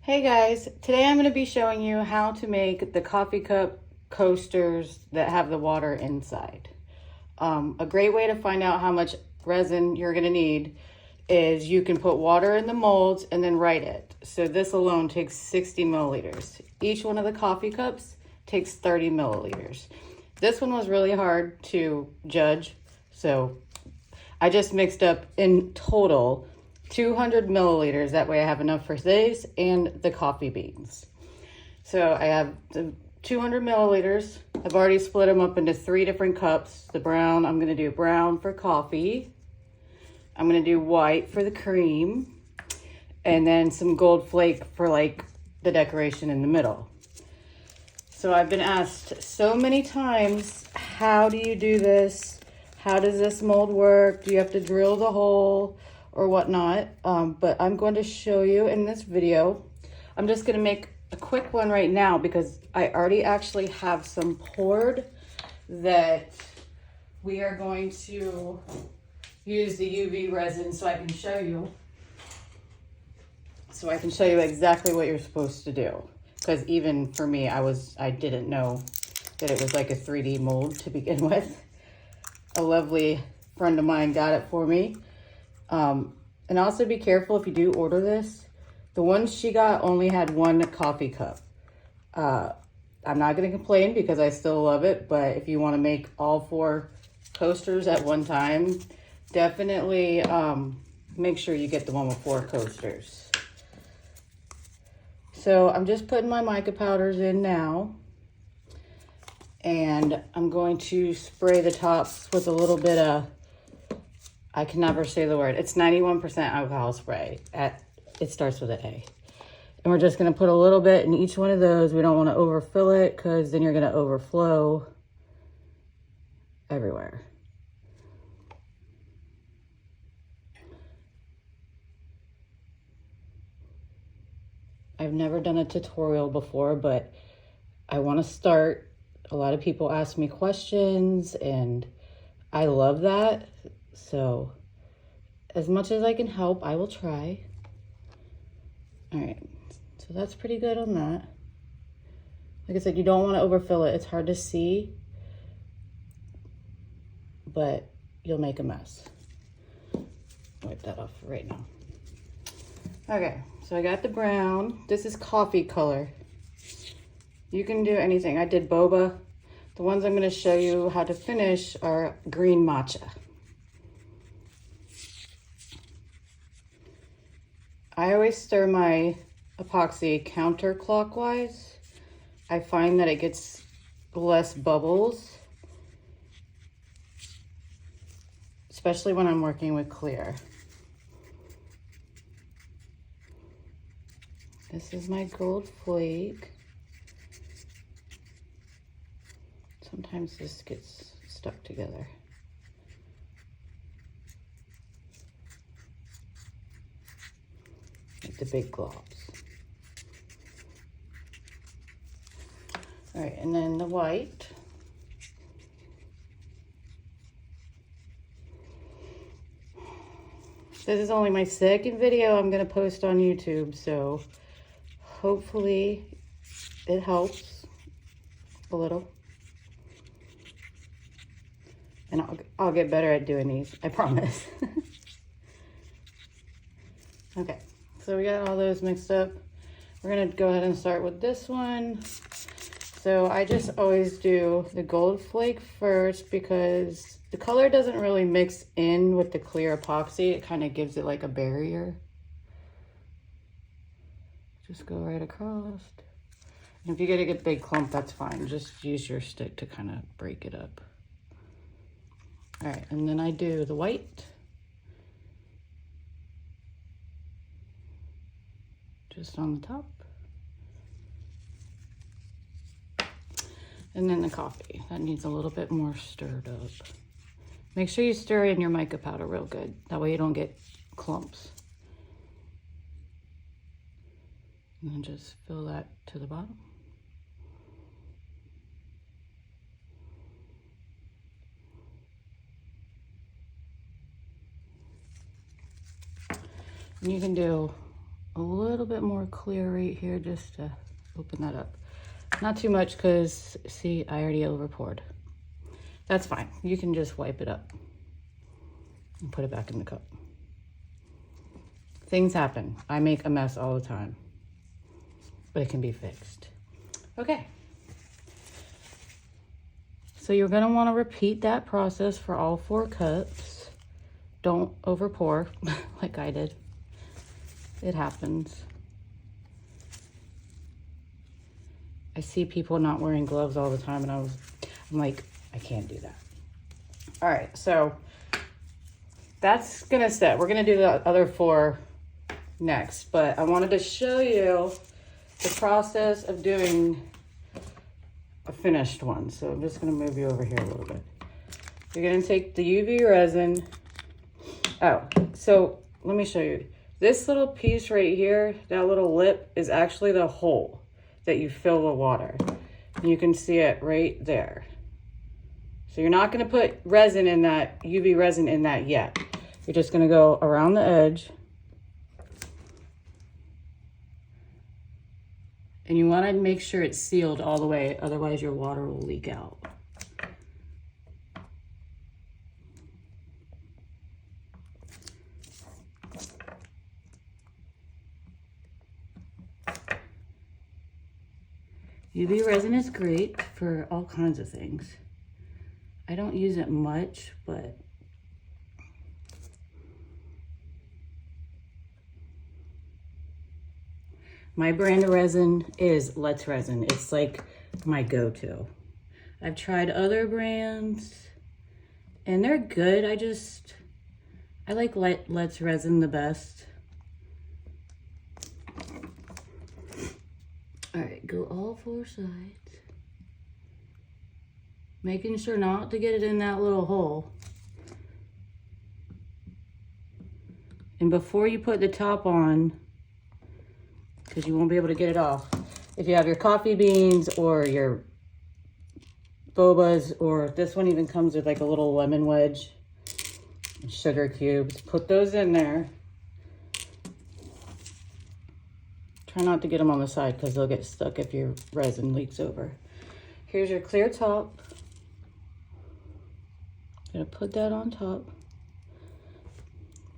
Hey guys, today I'm going to be showing you how to make the coffee cup coasters that have the water inside. A great way to find out how much resin you're going to need is you can put water in the molds and then write it. So this alone takes 60 milliliters. Each one of the coffee cups takes 30 milliliters. This one was really hard to judge, so I just mixed up in total 200 milliliters. That way I have enough for this and the coffee beans. So I have the 200 milliliters. I've already split them up into 3 different cups. The brown, I'm gonna do brown for coffee. I'm gonna do white for the cream. And then some gold flake for like the decoration in the middle. So I've been asked so many times, how do you do this? How does this mold work? Do you have to drill the hole or whatnot? But I'm going to show you in this video. I'm just gonna make a quick one right now because I already actually have some poured that we are going to use the UV resin so I can show you. So I can show you exactly what you're supposed to do. Because even for me, I didn't know that it was like a 3D mold to begin with. A lovely friend of mine got it for me. And also be careful if you do order this. The one she got only had 1 coffee cup. I'm not gonna complain because I still love it, but if you wanna make all 4 coasters at one time, definitely make sure you get the one with 4 coasters. So I'm just putting my mica powders in now. And I'm going to spray the tops with a little bit of, I can never say the word. It's 91% alcohol spray. It starts with an A. And we're just gonna put a little bit in each one of those. We don't wanna overfill it because then you're gonna overflow everywhere. I've never done a tutorial before, but I wanna start. A lot of people ask me questions and I love that. So as much as I can help, I will try. All right, so that's pretty good on that. Like I said, you don't want to overfill it. It's hard to see, but you'll make a mess. Wipe that off right now. Okay, so I got the brown. This is coffee color. You can do anything. I did boba. The ones I'm going to show you how to finish are green matcha. I always stir my epoxy counterclockwise. I find that it gets less bubbles, especially when I'm working with clear. This is my gold flake. Sometimes this gets stuck together. Like the big globs. All right, and then the white. This is only my second video I'm gonna post on YouTube, so hopefully it helps a little. And I'll get better at doing these, I promise. Okay, so we got all those mixed up. We're gonna go ahead and start with this one. So I just always do the gold flake first because the color doesn't really mix in with the clear epoxy. It kind of gives it like a barrier. Just go right across. And if you get a big clump, that's fine. Just use your stick to kind of break it up. All right, and then I do the white. Just on the top. And then the coffee. That needs a little bit more stirred up. Make sure you stir in your mica powder real good. That way you don't get clumps. And then just fill that to the bottom. And you can do a little bit more clear right here just to open that up. Not too much because, see, I already over poured. That's fine. You can just wipe it up and put it back in the cup. Things happen. I make a mess all the time, but it can be fixed. Okay. So you're gonna wanna repeat that process for all 4 cups. Don't over pour like I did. It happens. I see people not wearing gloves all the time and I'm like, I can't do that. All right, so that's gonna set. We're gonna do the other 4 next, but I wanted to show you the process of doing a finished one. So I'm just gonna move you over here a little bit. You're gonna take the UV resin. Oh, so let me show you. This little piece right here, that little lip is actually the hole that you fill the water. And you can see it right there. So you're not gonna put resin in that, UV resin in that yet. You're just gonna go around the edge. And you wanna make sure it's sealed all the way, otherwise your water will leak out. UV resin is great for all kinds of things. I don't use it much, but my brand of resin is Let's Resin. It's like my go-to. I've tried other brands and they're good. I like Let's Resin the best. All right, go all 4 sides. Making sure not to get it in that little hole. And before you put the top on, because you won't be able to get it off, if you have your coffee beans or your bobas, or this one even comes with like a little lemon wedge, and sugar cubes, put those in there. Try not to get them on the side because they'll get stuck if your resin leaks over. Here's your clear top. Gonna put that on top.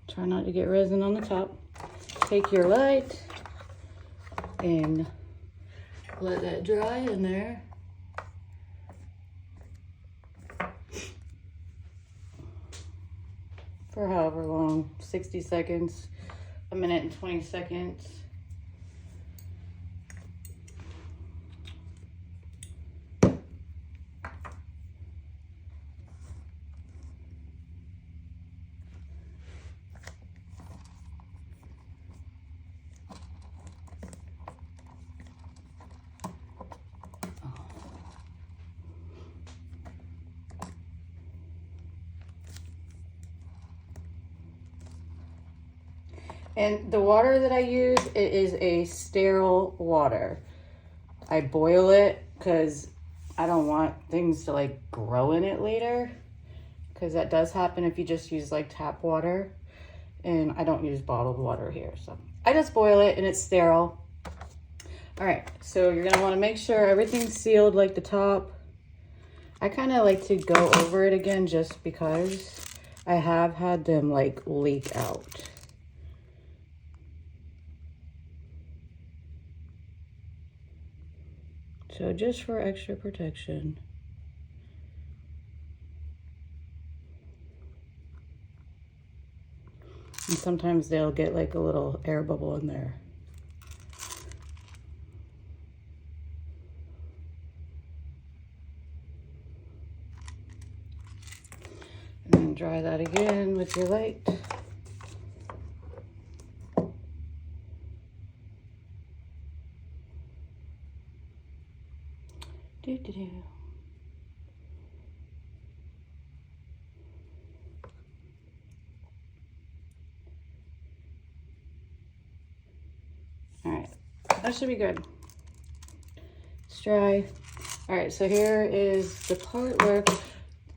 Try not to get resin on the top. Take your light and let that dry in there. For however long, 60 seconds, a minute and 20 seconds. And the water that I use, it is a sterile water. I boil it because I don't want things to like grow in it later, because that does happen if you just use like tap water. And I don't use bottled water here, so I just boil it and it's sterile. All right, so you're gonna wanna make sure everything's sealed, like the top. I kinda like to go over it again just because I have had them like leak out. So just for extra protection. And sometimes they'll get like a little air bubble in there. And then dry that again with your light. Do-do-do. All right, that should be good. It's dry. All right, so here is the part where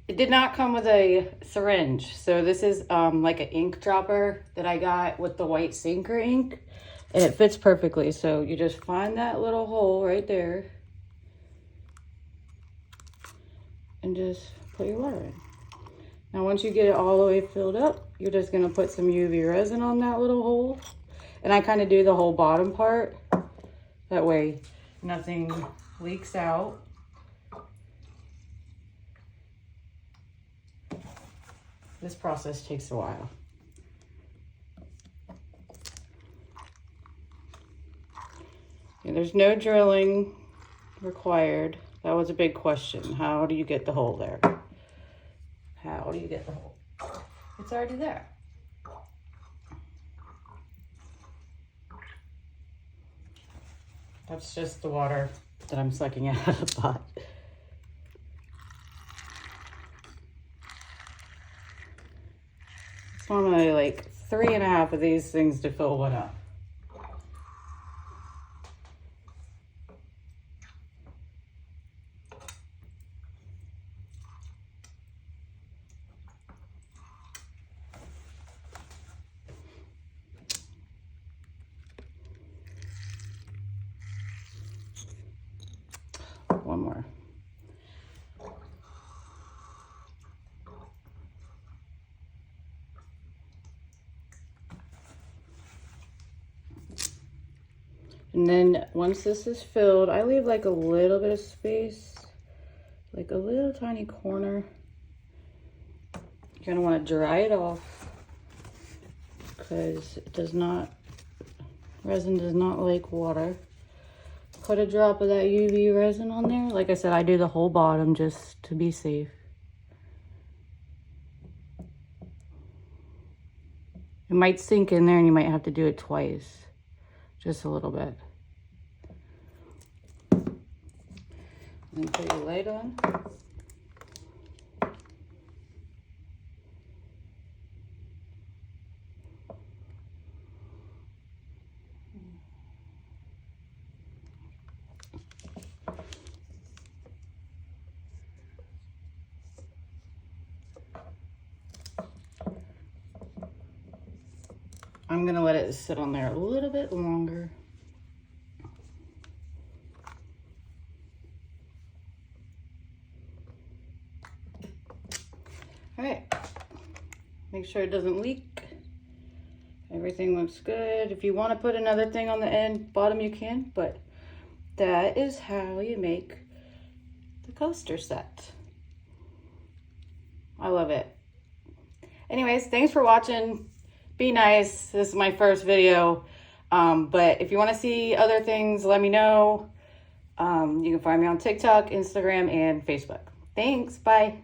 it did not come with a syringe. So this is like an ink dropper that I got with the white Sinker ink. and it fits perfectly. So you just find that little hole right there and just put your water in. Now, once you get it all the way filled up, you're just gonna put some UV resin on that little hole. And I kind of do the whole bottom part. That way nothing leaks out. This process takes a while. And there's no drilling required. That was a big question. How do you get the hole there? How do you get the hole? It's already there. That's just the water that I'm sucking out of the pot. It's normally like 3.5 of these things to fill one up. One more. And then once this is filled, I leave like a little bit of space, like a little tiny corner. You're gonna want to dry it off because it does not, resin does not like water. Put a drop of that UV resin on there. Like I said, I do the whole bottom just to be safe. It might sink in there and you might have to do it twice. Just a little bit. And put your light on. I'm gonna let it sit on there a little bit longer. All right, make sure it doesn't leak. Everything looks good. If you want to put another thing on the end, bottom, you can, but that is how you make the coaster set. I love it. Anyways, thanks for watching. Be nice. This is my first video. But if you want to see other things, let me know. You can find me on TikTok, Instagram, and Facebook. Thanks. Bye.